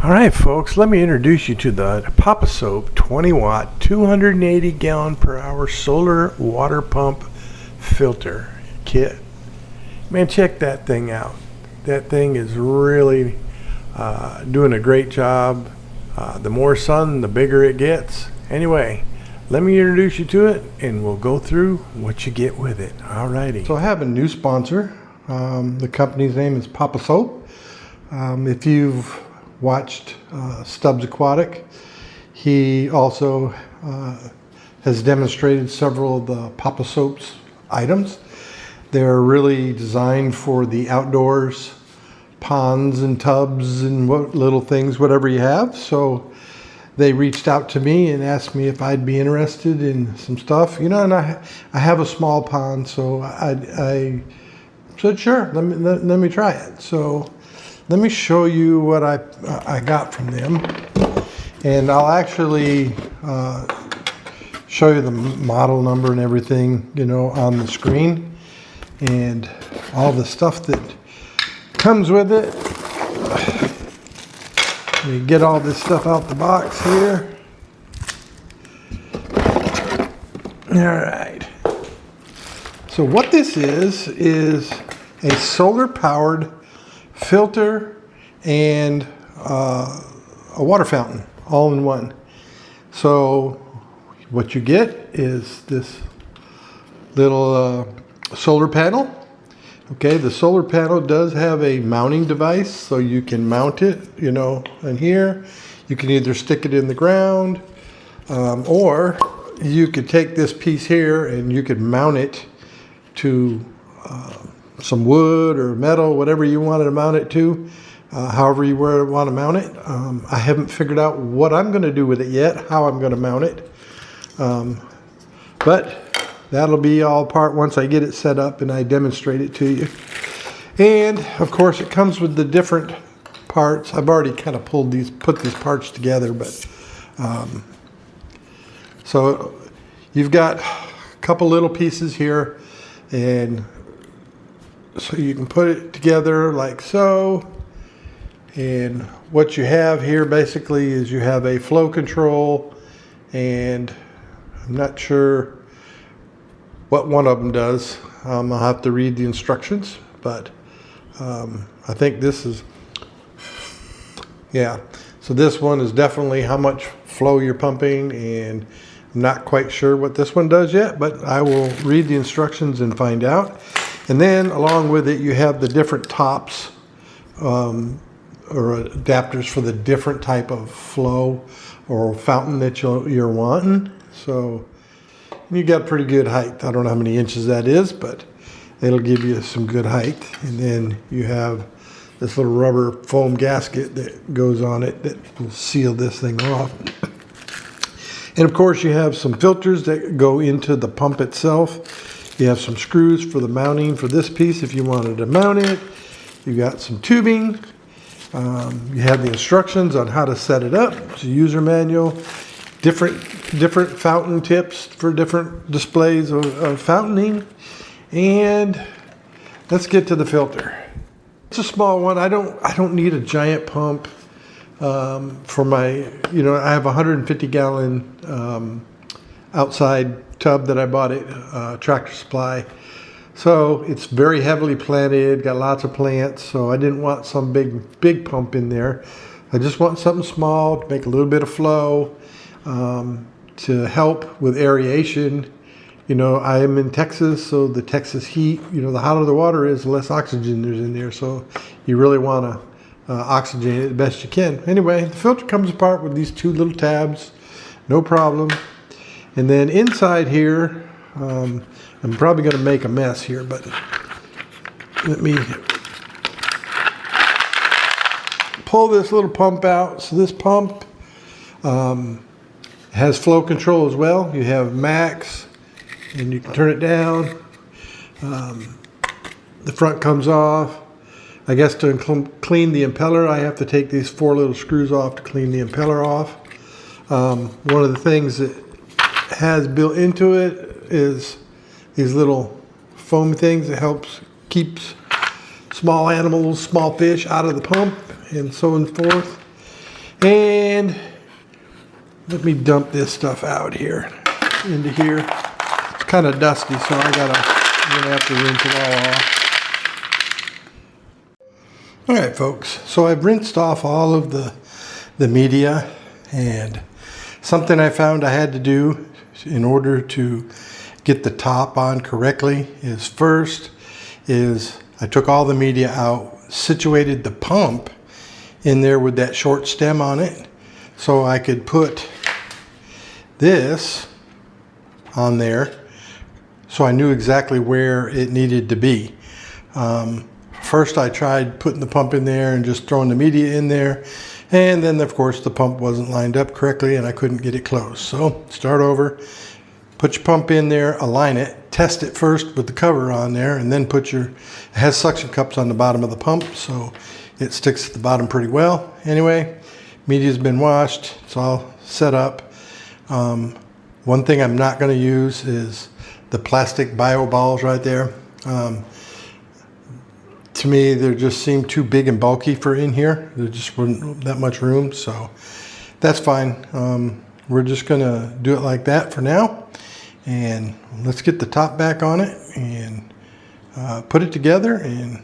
Alright folks, let me introduce you to the Poposoap 20 watt 280 gallon per hour solar water pump filter kit. Man, check that thing out. That thing is really doing a great job. The more sun, the bigger it gets. Anyway, let me introduce you to it and we'll go through what you get with it. Alrighty. So I have a new sponsor. The company's name is Poposoap. If you've watched Stubbs Aquatic, he also has demonstrated several of the Poposoap's items. They're really designed for the outdoors, ponds and tubs and what little things, whatever you have. So they reached out to me and asked me if I'd be interested in some stuff, you know, and I have a small pond, so I said, sure, let me try it. So let me show you what I got from them, and I'll actually show you the model number and everything, you know, on the screen, and all the stuff that comes with it. Let me get all this stuff out the box here. All right. So what this is a solar powered filter and a water fountain all in one. So what you get is this little solar panel. Okay, the solar panel does have a mounting device, so you can mount it, you know, in here. You can either stick it in the ground, or you could take this piece here and you could mount it to some wood or metal, whatever you wanted to mount it to, however you want to mount it. I haven't figured out what I'm going to do with it yet, how I'm going to mount it. But that'll be all part once I get it set up and I demonstrate it to you. And of course it comes with the different parts. I've already kind of put these parts together, but so you've got a couple little pieces here, and so you can put it together like so. And what you have here basically is you have a flow control, and I'm not sure what one of them does. I'll have to read the instructions, but I think this is, yeah. So this one is definitely how much flow you're pumping, and I'm not quite sure what this one does yet, but I will read the instructions and find out. And then along with it, you have the different tops or adapters for the different type of flow or fountain that you're wanting. So you got pretty good height. I don't know how many inches that is, but it'll give you some good height. And then you have this little rubber foam gasket that goes on it that will seal this thing off. And of course you have some filters that go into the pump itself. You have some screws for the mounting for this piece if you wanted to mount it. You got some tubing. You have the instructions on how to set it up. It's a user manual. Different fountain tips for different displays of fountaining. And let's get to the filter. It's a small one. I don't need a giant pump for my, you know, I have a 150 gallon outside tub that I bought at Tractor Supply. So it's very heavily planted, got lots of plants, so I didn't want some big pump in there. I just want something small to make a little bit of flow, to help with aeration. You know, I am in Texas, so the Texas heat, you know, the hotter the water is, the less oxygen there's in there, so you really want to oxygenate it the best you can. Anyway, the filter comes apart with these two little tabs, no problem. And then inside here, I'm probably going to make a mess here, but let me pull this little pump out. So this pump has flow control as well. You have max, and you can turn it down. The front comes off. I guess to clean the impeller, I have to take these 4 little screws off to clean the impeller off. One of the things that has built into it is these little foam things that keeps small animals, small fish out of the pump, and so forth. And let me dump this stuff out here into here. It's kind of dusty, so I'm gonna have to rinse it all off. All right, folks. So I've rinsed off all of the media, and something I found I had to do in order to get the top on correctly is I took all the media out, situated the pump in there with that short stem on it, so I could put this on there so I knew exactly where it needed to be. First I tried putting the pump in there and just throwing the media in there, and then of course the pump wasn't lined up correctly and I couldn't get it closed. So start over, put your pump in there, align it, test it first with the cover on there, and then it has suction cups on the bottom of the pump, so it sticks at the bottom pretty well. Anyway, media's been washed, it's all set up. One thing I'm not going to use is the plastic bio balls right there. To me, they just seem too big and bulky for in here. There just wasn't that much room, so that's fine. We're just going to do it like that for now. And let's get the top back on it and put it together, and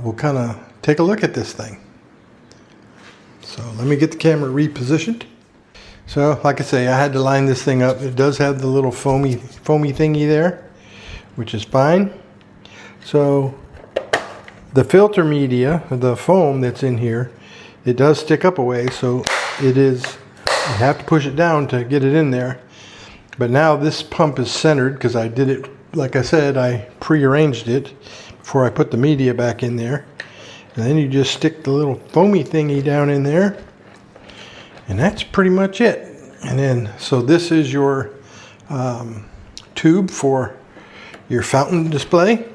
we'll kind of take a look at this thing. So let me get the camera repositioned. So like I say, I had to line this thing up. It does have the little foamy thingy there, which is fine. So the filter media, the foam that's in here, it does stick up a way, so you have to push it down to get it in there. But now this pump is centered because I did it, like I said, I prearranged it before I put the media back in there. And then you just stick the little foamy thingy down in there, and that's pretty much it. And then, so this is your tube for your fountain display,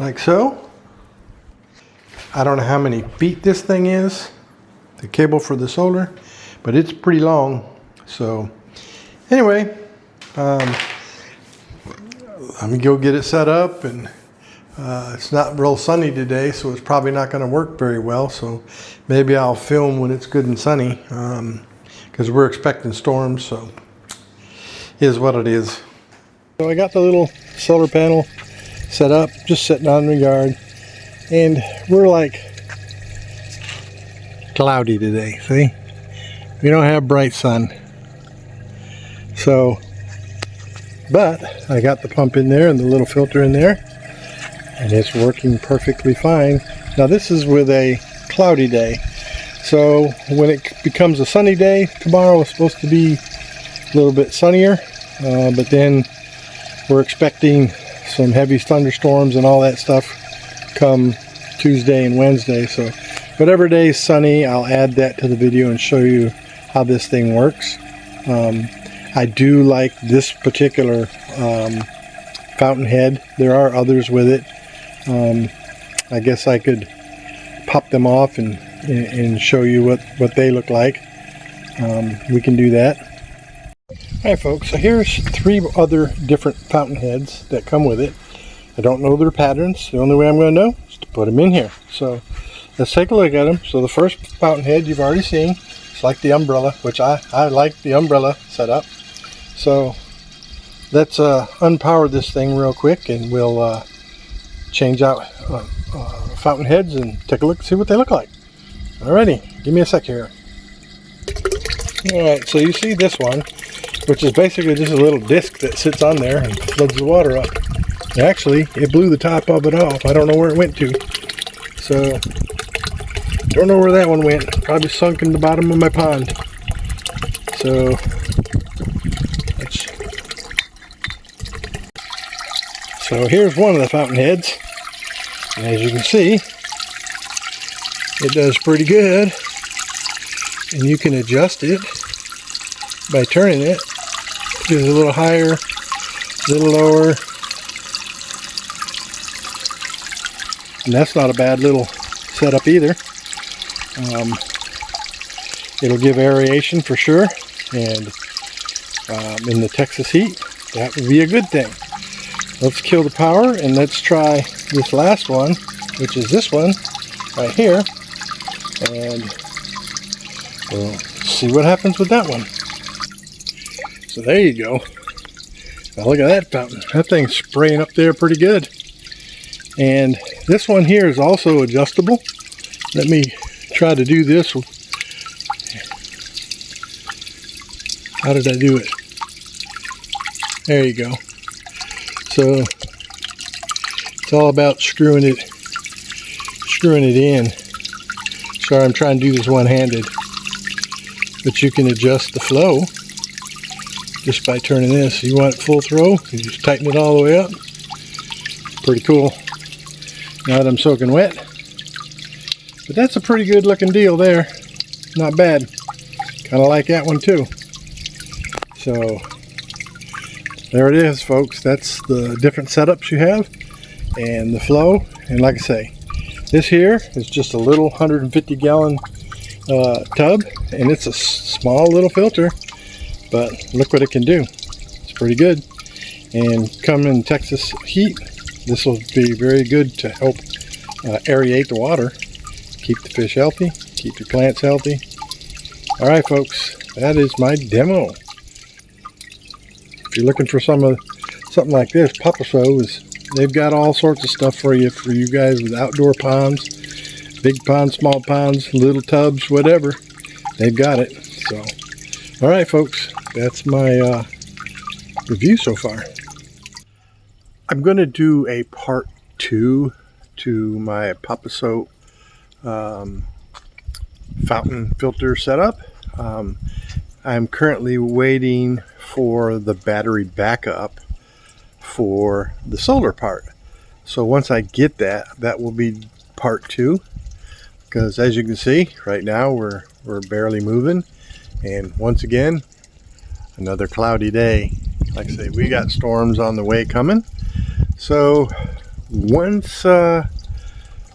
like so. I don't know how many feet this thing is, the cable for the solar, but it's pretty long. So anyway, let me go get it set up, and it's not real sunny today, so it's probably not going to work very well. So maybe I'll film when it's good and sunny, because we're expecting storms, so it is what it is. So I got the little solar panel set up, just sitting out in the yard, and we're like cloudy today. See, we don't have bright sun. So, but I got the pump in there and the little filter in there, and it's working perfectly fine. Now this is with a cloudy day, so when it becomes a sunny day, tomorrow is supposed to be a little bit sunnier, but then we're expecting some heavy thunderstorms and all that stuff come Tuesday and Wednesday. So whatever day is sunny, I'll add that to the video and show you how this thing works. I do like this particular fountain head. There are others with it. I guess I could pop them off and show you what they look like. We can do that. Alright folks, so here's 3 other different fountain heads that come with it. I don't know their patterns. The only way I'm going to know is to put them in here. So let's take a look at them. So the first fountain head you've already seen. It's like the umbrella, which I like the umbrella setup. So let's unpower this thing real quick, and we'll change out fountain heads and take a look and see what they look like. Alrighty, give me a sec here. Alright, so you see this one, which is basically just a little disc that sits on there and floods the water up. Actually, it blew the top of it off. I don't know where it went to. So, don't know where that one went. Probably sunk in the bottom of my pond. So, here's one of the fountain heads. And as you can see, it does pretty good. And you can adjust it by turning it. It's a little higher, a little lower. And that's not a bad little setup either. It'll give aeration for sure, and in the Texas heat, that would be a good thing. Let's kill the power and let's try this last one, which is this one right here. And We'll see what happens with that one. So there you go. Now look at that fountain. That thing's spraying up there pretty good. And this one here is also adjustable. Let me try to do this. How did I do it? There you go. So it's all about screwing it in. Sorry, I'm trying to do this one-handed. But you can adjust the flow just by turning this. You want it full throw, you just tighten it all the way up. Pretty cool. Now that I'm soaking wet. But that's a pretty good looking deal there. Not bad. Kind of like that one too. So there it is, folks. That's the different setups you have and the flow. And like I say, this here is just a little 150 gallon tub, and it's a small little filter, but look what it can do. It's pretty good. And come in Texas heat, this will be very good to help aerate the water, keep the fish healthy, keep your plants healthy. All right, folks, that is my demo. If you're looking for something like this, Poposoap they've got all sorts of stuff for you guys with outdoor ponds, big ponds, small ponds, little tubs, whatever. They've got it. So, all right, folks, that's my review so far. I'm going to do a part 2 to my Poposoap fountain filter setup. I'm currently waiting for the battery backup for the solar part. So once I get that, that will be part 2. Because as you can see, right now we're barely moving. And once again, another cloudy day. Like I say, we got storms on the way coming. So once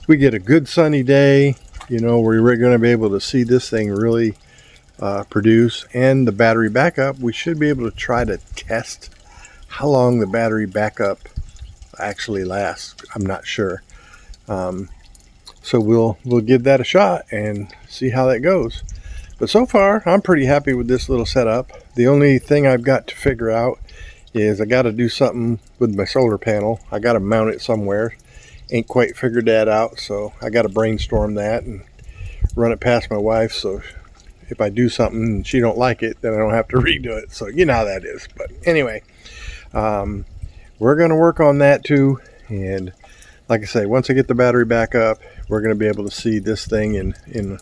we get a good sunny day, you know, we're going to be able to see this thing really produce, and the battery backup, we should be able to try to test how long the battery backup actually lasts. I'm not sure. So we'll give that a shot and see how that goes. But so far, I'm pretty happy with this little setup. The only thing I've got to figure out is I got to do something with my solar panel. I got to mount it somewhere. Ain't quite figured that out, so I got to brainstorm that and run it past my wife. So if I do something and she don't like it, then I don't have to redo it. So you know how that is. But anyway, we're going to work on that too. And like I say, once I get the battery back up, we're going to be able to see this thing in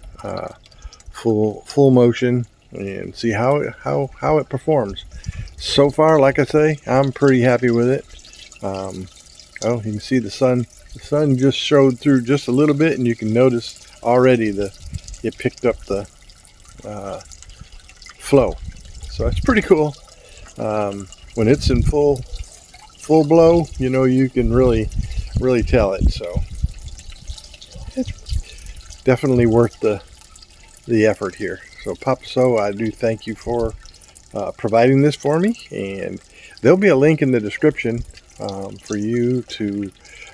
full motion and see how it performs. So far, like I say, I'm pretty happy with it. Oh, you can see the sun. The sun just showed through just a little bit, and you can notice already it picked up the flow. So it's pretty cool. When it's in full blow, you know, you can really tell it. So it's definitely worth the effort here. So Poposoap, I do thank you for providing this for me, and there'll be a link in the description for you to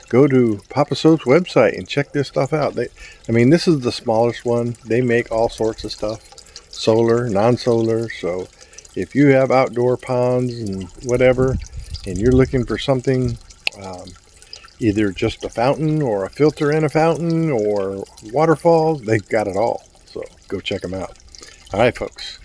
go to Poposoap's website and check this stuff out. I mean, this is the smallest one. They make all sorts of stuff, solar, non-solar. So if you have outdoor ponds and whatever, and you're looking for something, either just a fountain or a filter in a fountain or waterfalls, they've got it all. So go check them out. All right, folks.